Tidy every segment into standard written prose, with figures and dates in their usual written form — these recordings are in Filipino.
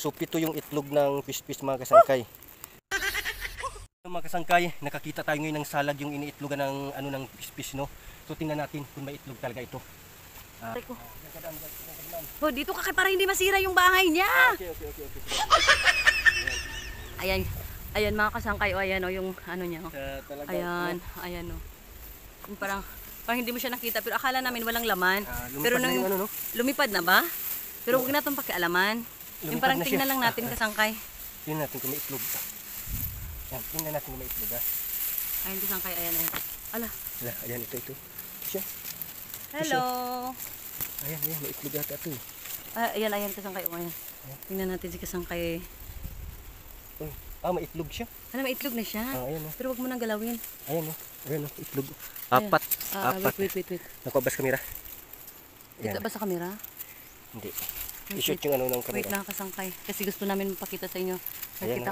So pito yung itlog ng pispis mga kasangkay. Mga kasangkay, nakakita tayo ngayon ng salag yung iniitlogan ng ano ng pispis, no. So tingnan natin kung may itlog talaga ito. Oh, dito ka para hindi masira yung bahay niya. Okay. Ayan mga kasangkay, o ayan o yung ano niya. Oh. Ayan o. Yung parang hindi mo siya nakita pero akala namin walang laman. Pero nung ano, no? lumipad na ba? Pero huwag na itong pakialaman. Yung parang na tingnan lang natin kasangkay. Tingnan natin kung may itlog. Yan, tingnan natin kung may itlog ha. Ayan kasangkay, ayan. Ala. Ayan, ito. Siya. Hello. Ayan, may itlog ata ito. Ayan kasangkay. Ayan. Tingnan natin si kasangkay. May itlog siya. Ano, may itlog na siya. Ayan, pero wag mo nang galawin. Ayan, itlog. Apat. Wait. Nakuha ba sa kamera? Kita ba sa kamera? Hindi. I-shoot yung ano ng kamera. Wait lang kasangkay. Kasi gusto namin mapakita sa inyo. Ayan.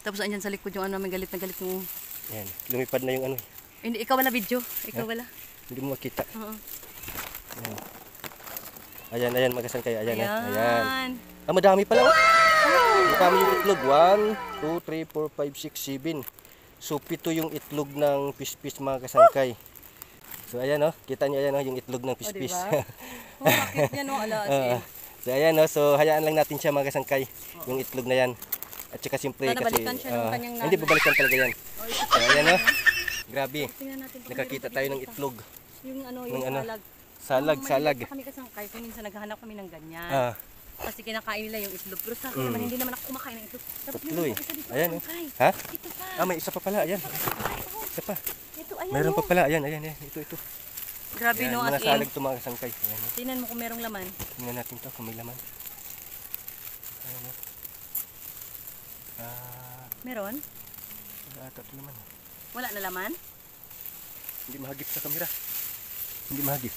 Tapos andyan sa likod yung ano namin galit na galit mo. Ayan, lumipad na yung ano. Hindi, ikaw wala video. Ikaw wala. Hindi mo makita. Oo. Ayan, magkasangkay. Ayan. Madami pala. Madami yung itlog. 1, 2, 3, 4, 5, 6, 7. So, pito yung itlog ng pispis mga kasangkay. So, ayan kita nyo yung itlog ng pispis. Diba? Bakit yan So, ayan so hayaan lang natin siya mga kasangkay. Yung itlog na yan. At saka siyempre kasi hindi babalikan talaga yan. So, ayan grabe. Nakakita tayo ng itlog. Yung salag. Kami kasangkay, kung minsan naghahanap kami ng ganyan. Kasi kinakain nila yung itlog. Pero sa akin naman, hindi naman ako kumakain ng itlog. Tapos may isa dito. Ayan Ha? Ito pa. May isa pa pala. Ayan. Isa pa. Ito, ayan. Meron pa pala. Ayan. Ito. Grabe no, mga salag ito mga kasangkay. Tingnan mo kung merong laman. Tingnan natin to kung may laman. Ayan Meron? Wala ata ito laman. Wala na laman? Hindi mahagip sa kamera. Hindi mahagip.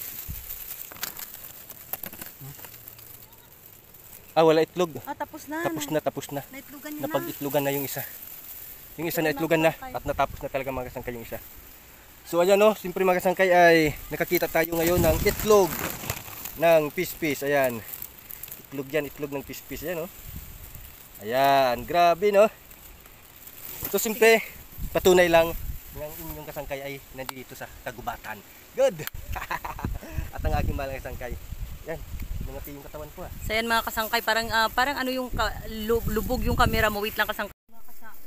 Wala itlog. Tapos na. Tapos na. Naitlogan niya na. Napag-itlogan na yung isa. Yung isa na itlogan na at natapos na talaga mga kasangkay yung isa. So ayan siyempre mga kasangkay ay nakakita tayo ngayon ng itlog ng pispis. Ayan. Itlog ng pispis. Ayan Ayan, grabe So siyempre, patunay lang ng inyong kasangkay ay nandito sa kagubatan. Good! At ang aking malang kasangkay. Yan. Mga yung katawan ko So yan mga kasangkay, parang ano yung lubog yung camera mo. Wait lang kasangkay.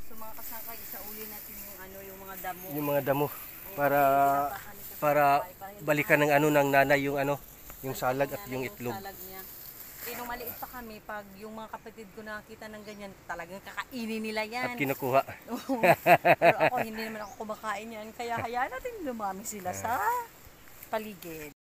So mga kasangkay, isauli natin yung mga damo. Yung mga damo para balikan ng ng nanay yung yung salag at yung itlog. Nung maliit pa kami, pag yung mga kapatid ko nakakita ng ganyan, talagang kakainin nila yan. At kinukuha. Pero ako, hindi naman ako kumakain yan. Kaya hayaan natin dumami sila sa paligid.